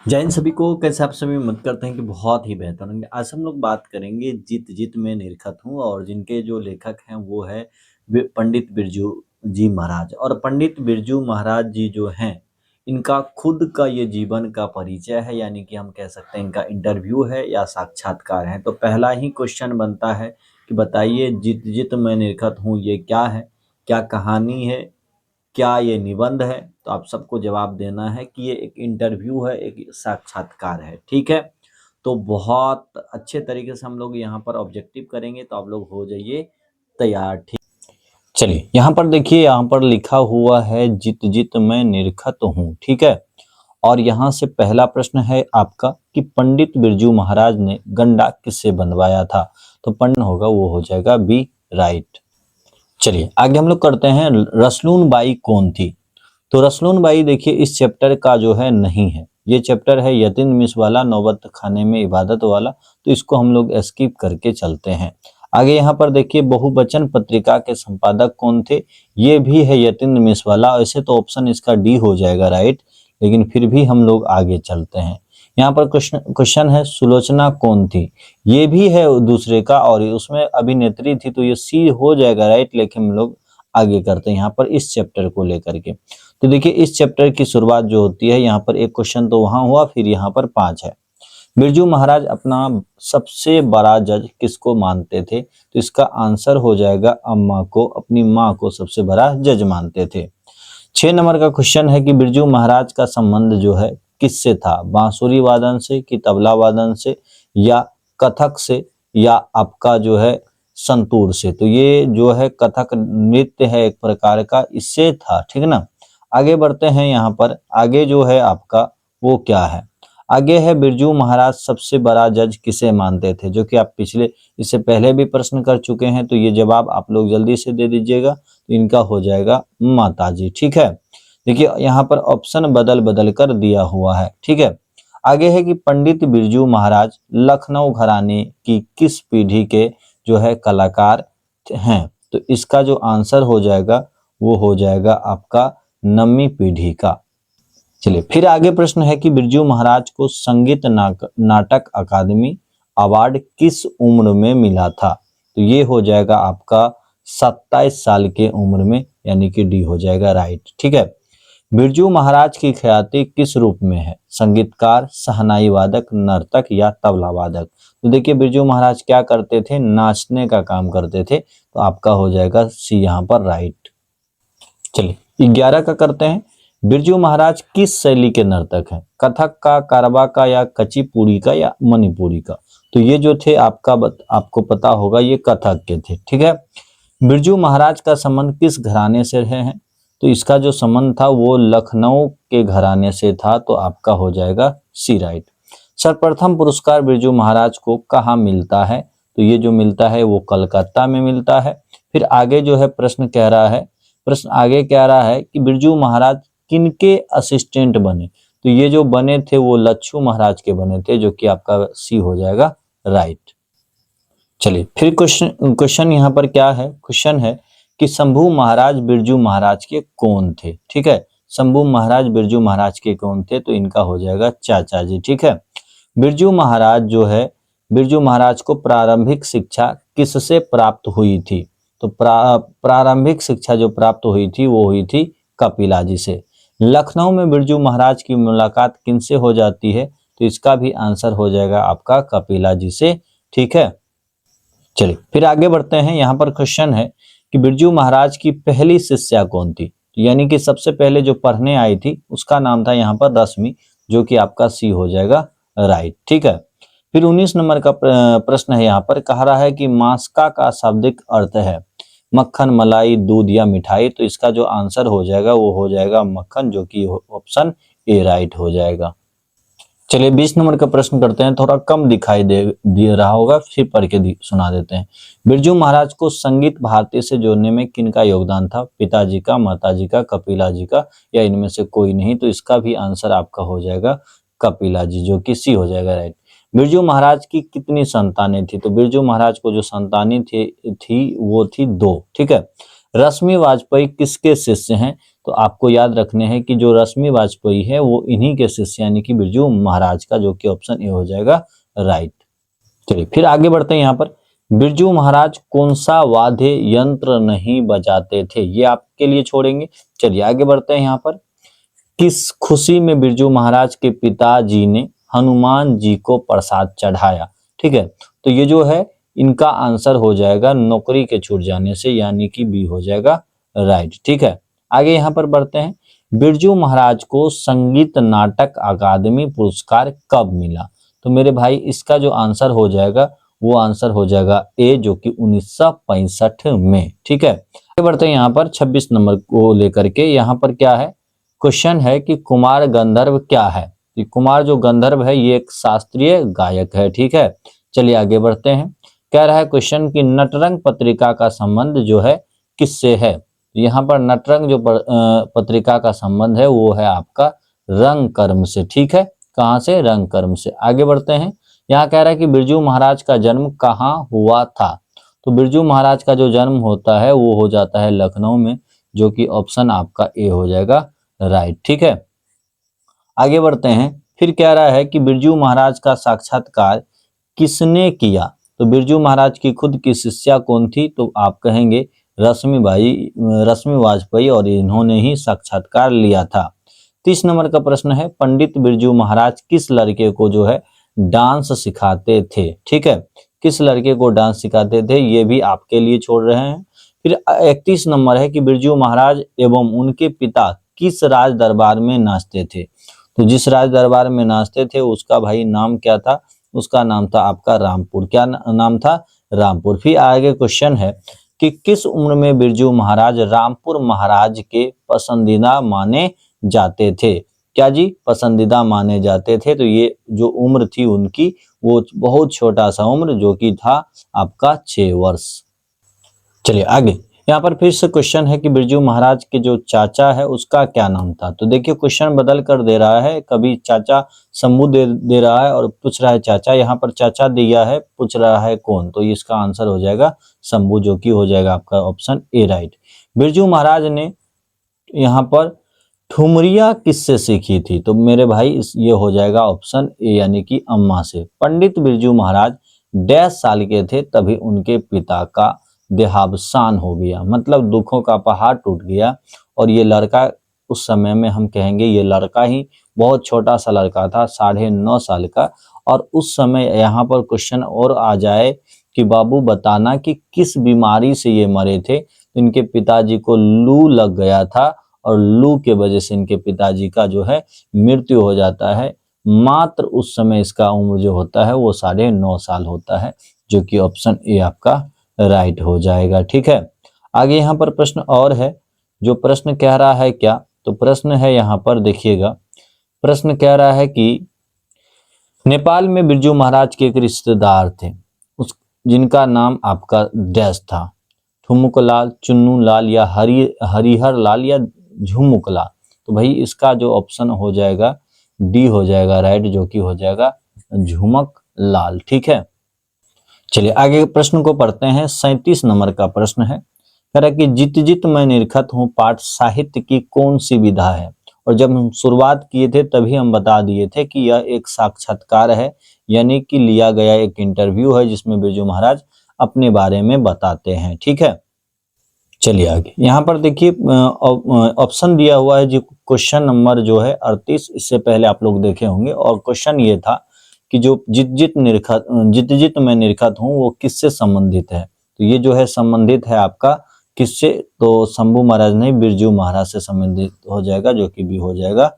जय हिंद सभी को। कैसे आप सभी उम्मीद करते हैं कि बहुत ही बेहतर होंगे। आज हम लोग बात करेंगे जित जित में निरखत हूँ, और जिनके जो लेखक हैं वो है पंडित बिरजू जी महाराज। और पंडित बिरजू महाराज जी जो हैं, इनका खुद का ये जीवन का परिचय है, यानी कि हम कह सकते हैं इनका इंटरव्यू है या साक्षात्कार है। तो पहला ही क्वेश्चन बनता है कि बताइए जित जित में निरखत हूँ ये क्या है, क्या कहानी है, क्या ये निबंध है। तो आप सबको जवाब देना है कि ये एक इंटरव्यू है, एक साक्षात्कार है। ठीक है, तो बहुत अच्छे तरीके से हम लोग यहाँ पर ऑब्जेक्टिव करेंगे, तो आप लोग हो जाइए तैयार। ठीक, चलिए यहाँ पर देखिए, यहाँ पर लिखा हुआ है जित जित मैं निरखत हूँ। ठीक है, और यहाँ से पहला प्रश्न है आपका कि पंडित बिरजू महाराज ने गंडा किससे बनवाया था। तो पंडित होगा वो हो जाएगा बी, राइट। चलिए आगे हम लोग करते हैं, रसलून बाई कौन थी। तो रसलून बाई देखिए इस चैप्टर का जो है नहीं है, ये चैप्टर है यतीन मिस वाला, नौबत खाने में इबादत वाला, तो इसको हम लोग स्किप करके चलते हैं। आगे यहाँ पर देखिए बहुवचन पत्रिका के संपादक कौन थे, ये भी है यतीन मिस वाला। ऐसे तो ऑप्शन इसका डी हो जाएगा, राइट, लेकिन फिर भी हम लोग आगे चलते हैं। यहाँ पर क्वेश्चन है सुलोचना कौन थी, ये भी है दूसरे का, और उसमें अभिनेत्री थी, तो ये सी हो जाएगा, राइट। लेकिन हम लोग आगे करते हैं यहाँ पर इस चैप्टर को लेकर के। तो देखिए इस चैप्टर की शुरुआत जो होती है, यहाँ पर एक क्वेश्चन तो वहां हुआ, फिर यहाँ पर 5 है। बिरजू महाराज अपना सबसे बड़ा जज किसको मानते थे। तो इसका आंसर हो जाएगा अम्मा को, अपनी माँ को सबसे बड़ा जज मानते थे। 6 नंबर का क्वेश्चन है कि बिरजू महाराज का संबंध जो है किससे था, बांसुरी वादन से कि तबला वादन से या कथक से या आपका जो है संतूर से। तो ये जो है कथक नृत्य है एक प्रकार का, इससे था। ठीक है ना, आगे बढ़ते हैं। यहाँ पर आगे जो है आपका वो क्या है, आगे है बिरजू महाराज सबसे बड़ा जज किसे मानते थे, जो कि आप पिछले इससे पहले भी प्रश्न कर चुके हैं। तो ये जवाब आप लोग जल्दी से दे दीजिएगा, तो इनका हो जाएगा माताजी। ठीक है, देखिए यहाँ पर ऑप्शन बदल बदल कर दिया हुआ है। ठीक है, आगे है कि पंडित बिरजू महाराज लखनऊ घराने की किस पीढ़ी के जो है कलाकार हैं। तो इसका जो आंसर हो जाएगा वो हो जाएगा आपका 9वीं पीढ़ी का। चलिए फिर आगे प्रश्न है कि बिरजू महाराज को संगीत नाटक अकादमी अवार्ड किस उम्र में मिला था। तो ये हो जाएगा आपका 27 साल के उम्र में, यानी कि डी हो जाएगा, राइट। ठीक है, बिरजू महाराज की ख्याति किस रूप में है, संगीतकार, शहनाई वादक, नर्तक या तबला वादक। तो देखिए बिरजू महाराज क्या करते थे, नाचने का काम करते थे, तो आपका हो जाएगा सी यहाँ पर, राइट। चलिए 11 का करते हैं, बिरजू महाराज किस शैली के नर्तक हैं, कथक का, कारवा का या कचिपुड़ी का या मणिपुरी का। तो ये जो थे आपको पता होगा, ये कथक के थे। ठीक है, बिरजू महाराज का संबंध किस घराने से है। तो इसका जो संबंध था वो लखनऊ के घराने से था, तो आपका हो जाएगा सी, राइट। सर्वप्रथम पुरस्कार बिरजू महाराज को कहाँ मिलता है। तो ये जो मिलता है वो कलकत्ता में मिलता है। फिर आगे जो है प्रश्न आगे कह रहा है कि बिरजू महाराज किनके असिस्टेंट बने। तो ये जो बने थे वो लच्छू महाराज के बने थे, जो कि आपका सी हो जाएगा, राइट। चलिए फिर क्वेश्चन यहाँ पर क्या है, क्वेश्चन है कि शंभू महाराज बिरजू महाराज के कौन थे। ठीक है, शंभू महाराज बिरजू महाराज के कौन थे। तो इनका हो जाएगा चाचा जी। ठीक है, बिरजू महाराज जो है, बिरजू महाराज को प्रारंभिक शिक्षा किससे प्राप्त हुई थी। तो प्रारंभिक शिक्षा जो प्राप्त हुई थी वो हुई थी कपिला जी से। लखनऊ में बिरजू महाराज की मुलाकात किनसे हो जाती है। तो इसका भी आंसर हो जाएगा आपका कपिला जी से। ठीक है, चलिए फिर आगे बढ़ते हैं। यहाँ पर क्वेश्चन है कि बिरजू महाराज की पहली शिष्या कौन थी, यानी कि सबसे पहले जो पढ़ने आई थी उसका नाम था यहाँ पर रश्मि, जो कि आपका सी हो जाएगा, राइट। ठीक है, फिर 19 नंबर का प्रश्न है, यहाँ पर कह रहा है कि मास्का का शाब्दिक अर्थ है मक्खन, मलाई, दूध या मिठाई। तो इसका जो आंसर हो जाएगा वो हो जाएगा मक्खन, जो कि ऑप्शन ए राइट हो जाएगा। चलिए 20 नंबर का प्रश्न करते हैं, थोड़ा कम दिखाई दे रहा होगा, फिर पढ़ के सुना देते हैं। बिरजू महाराज को संगीत भारती से जोड़ने में किनका योगदान था, पिताजी का, माताजी का, कपिला जी का या इनमें से कोई नहीं। तो इसका भी आंसर आपका हो जाएगा कपिला जी, जो कि सी हो जाएगा, राइट। बिरजू महाराज की कितनी संतानें थी। तो बिरजू महाराज को जो संतानें थी वो थी 2। ठीक है, रश्मि वाजपेयी किसके शिष्य हैं? तो आपको याद रखने हैं कि जो रश्मि वाजपेयी है वो इन्हीं के शिष्य यानी कि बिरजू महाराज का, जो कि ऑप्शन ए हो जाएगा राइट। चलिए फिर आगे बढ़ते हैं। यहाँ पर बिरजू महाराज कौन सा वाद्य यंत्र नहीं बजाते थे, ये आपके लिए छोड़ेंगे। चलिए आगे बढ़ते हैं। यहाँ पर किस खुशी में बिरजू महाराज के पिताजी ने हनुमान जी को प्रसाद चढ़ाया? ठीक है, तो ये जो है इनका आंसर हो जाएगा नौकरी के छूट जाने से, यानी कि बी हो जाएगा राइट। ठीक है, आगे यहाँ पर बढ़ते हैं। बिरजू महाराज को संगीत नाटक अकादमी पुरस्कार कब मिला? तो मेरे भाई इसका जो आंसर हो जाएगा वो आंसर हो जाएगा ए, जो कि 1965 में। ठीक है, आगे बढ़ते हैं। यहाँ पर 26 नंबर को लेकर के यहाँ पर क्या है, क्वेश्चन है कि कुमार गंधर्व क्या है? कि कुमार जो गंधर्व है ये एक शास्त्रीय गायक है। ठीक है, चलिए आगे बढ़ते हैं। कह रहा है क्वेश्चन कि नटरंग पत्रिका का संबंध जो है किससे है? यहाँ पर नटरंग जो पत्रिका का संबंध है वो है आपका रंग कर्म से। ठीक है, कहाँ से? रंग कर्म से। आगे बढ़ते हैं। यहाँ कह रहा है कि बिरजू महाराज का जन्म कहाँ हुआ था? तो बिरजू महाराज का जो जन्म होता है वो हो जाता है लखनऊ में, जो कि ऑप्शन आपका ए हो जाएगा राइट। ठीक है, आगे बढ़ते हैं। फिर कह रहा है कि बिरजू महाराज का साक्षात्कार किसने किया? तो बिरजू महाराज की खुद की शिष्या कौन थी? तो आप कहेंगे रश्मि वाजपेयी, और इन्होंने ही साक्षात्कार लिया था। 30 नंबर का प्रश्न है, पंडित बिरजू महाराज किस लड़के को जो है डांस सिखाते थे? ठीक है, किस लड़के को डांस सिखाते थे, ये भी आपके लिए छोड़ रहे हैं। फिर 31 नंबर है कि बिरजू महाराज एवं उनके पिता किस राज दरबार में नाचते थे? तो जिस राज दरबार में नाचते थे उसका भाई नाम क्या था? उसका नाम था आपका रामपुर। क्या नाम था? रामपुर। फिर आगे क्वेश्चन है कि किस उम्र में बिरजू महाराज रामपुर महाराज के पसंदीदा माने जाते थे? क्या जी? पसंदीदा माने जाते थे। तो ये जो उम्र थी उनकी वो बहुत छोटा सा उम्र, जो कि था आपका 6 वर्ष। चलिए आगे। यहाँ पर फिर से क्वेश्चन है कि बिरजू महाराज के जो चाचा है उसका क्या नाम था? तो देखिए क्वेश्चन बदल कर दे रहा है, कभी चाचा शंभू दे रहा है और पूछ रहा है चाचा। यहाँ पर चाचा दिया है, पूछ रहा है कौन, तो इसका आंसर हो जाएगा शंभू, जो कि हो जाएगा आपका option A right. Birju Maharaj ने यहाँ पर ठुमरिया किससे सीखी थी? तो मेरे भाई ये हो जाएगा ऑप्शन ए, यानी कि अम्मा से। पंडित बिरजू महाराज 10 साल के थे तभी उनके पिता का देहावसान हो गया, मतलब दुखों का पहाड़ टूट गया। और ये लड़का उस समय में हम कहेंगे ये लड़का ही बहुत छोटा सा लड़का था, 9.5 साल का। और उस समय यहाँ पर क्वेश्चन और आ जाए कि बाबू बताना कि किस बीमारी से ये मरे थे? तो इनके पिताजी को लू लग गया था और लू के वजह से इनके पिताजी का जो है मृत्यु हो जाता है। मात्र उस समय इसका उम्र जो होता है वो 9.5 साल होता है, जो कि ऑप्शन ए आपका राइट हो जाएगा। ठीक है, आगे यहाँ पर प्रश्न और है। जो प्रश्न कह रहा है क्या? तो प्रश्न है यहाँ पर देखिएगा, प्रश्न कह रहा है कि नेपाल में बिरजू महाराज के एक रिश्तेदार थे, उस जिनका नाम आपका डैश था, ठुमुक लाल, चुन्नू लाल या हरिहर लाल या झुमुक लाल। तो भाई इसका जो ऑप्शन हो जाएगा डी हो जाएगा राइट, जो कि हो जाएगा झुमक लाल। ठीक है, चलिए आगे प्रश्न को पढ़ते हैं। 37 नंबर का प्रश्न है, कह रहा है कि जित जित मैं निरखत हूँ पाठ साहित्य की कौन सी विधा है? और जब हम शुरुआत किए थे तभी हम बता दिए थे कि यह एक साक्षात्कार है, यानी कि लिया गया एक इंटरव्यू है जिसमें बिरजू महाराज अपने बारे में बताते हैं। ठीक है, चलिए आगे। यहाँ पर देखिए ऑप्शन दिया हुआ है, जो क्वेश्चन नंबर जो है 38, इससे पहले आप लोग देखे होंगे। और क्वेश्चन ये था कि जो जित जित मैं निरखत हूँ वो किससे संबंधित है? तो ये जो है संबंधित है आपका किससे? तो शंभू महाराज नहीं, बिरजू महाराज से संबंधित हो जाएगा, जो कि भी हो जाएगा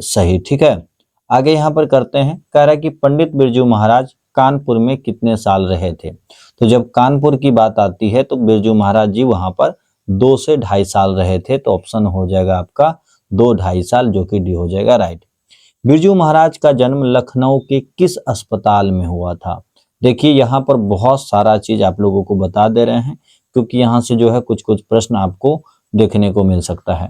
सही। ठीक है, आगे यहाँ पर करते हैं। कह रहा है कि पंडित बिरजू महाराज कानपुर में कितने साल रहे थे? तो जब कानपुर की बात आती है तो बिरजू महाराज जी वहां पर 2 से 2.5 साल रहे थे, तो ऑप्शन हो जाएगा आपका 2-2.5 साल, जो कि डी हो जाएगा राइट। बिरजू महाराज का जन्म लखनऊ के किस अस्पताल में हुआ था? देखिए यहाँ पर बहुत सारा चीज आप लोगों को बता दे रहे हैं, क्योंकि यहाँ से जो है कुछ कुछ प्रश्न आपको देखने को मिल सकता है।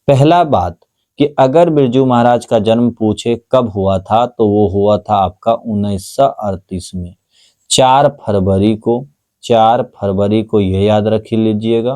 पहला बात कि अगर बिरजू महाराज का जन्म पूछे कब हुआ था, तो वो हुआ था आपका 1938 में, 4 फरवरी को। 4 फरवरी को, यह याद रख लीजिएगा।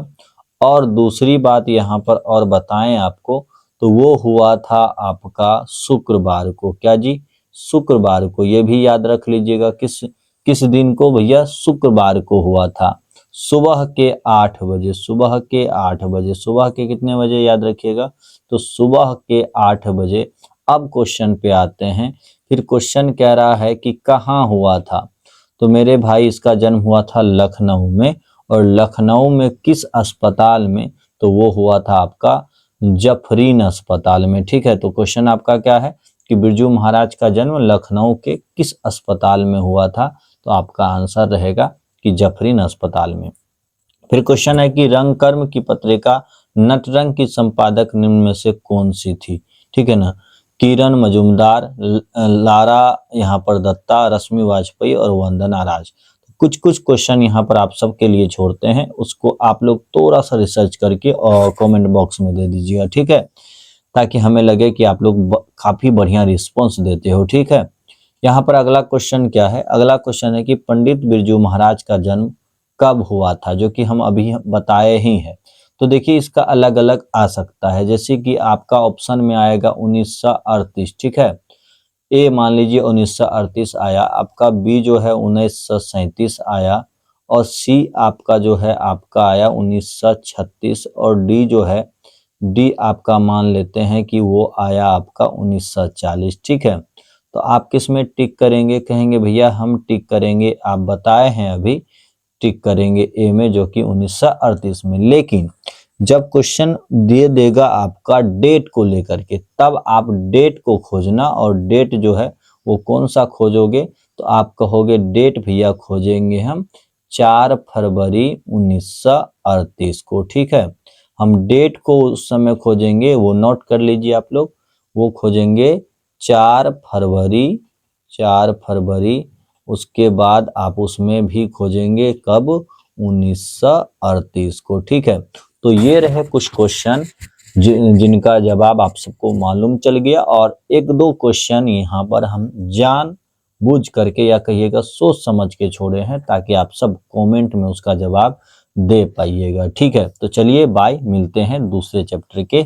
और दूसरी बात यहाँ पर और बताएं आपको, तो वो हुआ था आपका शुक्रवार को। क्या जी? शुक्रवार को। ये भी याद रख लीजिएगा, किस किस दिन को भैया? शुक्रवार को हुआ था, सुबह के 8 बजे। सुबह के 8 बजे। सुबह के कितने बजे याद रखिएगा? तो सुबह के 8 बजे। अब क्वेश्चन पे आते हैं। फिर क्वेश्चन कह रहा है कि कहाँ हुआ था? तो मेरे भाई इसका जन्म हुआ था लखनऊ में। और लखनऊ में किस अस्पताल में? तो वो हुआ था आपका जफरीन अस्पताल में। ठीक है, तो क्वेश्चन आपका क्या है कि बिरजू महाराज का जन्म लखनऊ के किस अस्पताल में हुआ था? तो आपका आंसर रहेगा कि जफरीन अस्पताल में। फिर क्वेश्चन है कि रंगकर्म की पत्रिका नटरंग की संपादक निम्न में से कौन सी थी? ठीक है ना? किरण मजूमदार, लारा यहाँ पर दत्ता, रश्मि वाजपेयी और वंदना राज। कुछ कुछ क्वेश्चन यहाँ पर आप सबके लिए छोड़ते हैं, उसको आप लोग थोड़ा सा रिसर्च करके और कमेंट बॉक्स में दे दीजिएगा। ठीक है, ताकि हमें लगे कि आप लोग काफी बढ़िया रिस्पॉन्स देते हो। ठीक है, यहाँ पर अगला क्वेश्चन क्या है? अगला क्वेश्चन है कि पंडित बिरजू महाराज का जन्म कब हुआ था? जो कि हम अभी बताए ही हैं। तो देखिए इसका अलग अलग आ सकता है, जैसे कि आपका ऑप्शन में आएगा 1938। ठीक है, ए मान लीजिए 1938 आया आपका, बी जो है 1937 आया, और सी आपका जो है आपका आया 1936, और डी जो है डी आपका मान लेते हैं कि वो आया आपका 1940। ठीक है, तो आप किस में टिक करेंगे? कहेंगे भैया हम टिक करेंगे, आप बताए हैं अभी, टिक करेंगे ए में, जो कि 1938 में। लेकिन जब क्वेश्चन दे देगा आपका डेट को लेकर के, तब आप डेट को खोजना, और डेट जो है वो कौन सा खोजोगे? तो आप कहोगे डेट भैया खोजेंगे हम 4 फरवरी 1938 को। ठीक है, हम डेट को उस समय खोजेंगे, वो नोट कर लीजिए आप लोग, वो खोजेंगे 4 फरवरी। 4 फरवरी। उसके बाद आप उसमें भी खोजेंगे कब? 1938 को। ठीक है, तो ये रहे कुछ क्वेश्चन जिनका जवाब आप सबको मालूम चल गया, और एक दो क्वेश्चन यहाँ पर हम जान बूझ करके या कहिएगा सोच समझ के छोड़े हैं, ताकि आप सब कमेंट में उसका जवाब दे पाइएगा। ठीक है, तो चलिए बाय, मिलते हैं दूसरे चैप्टर के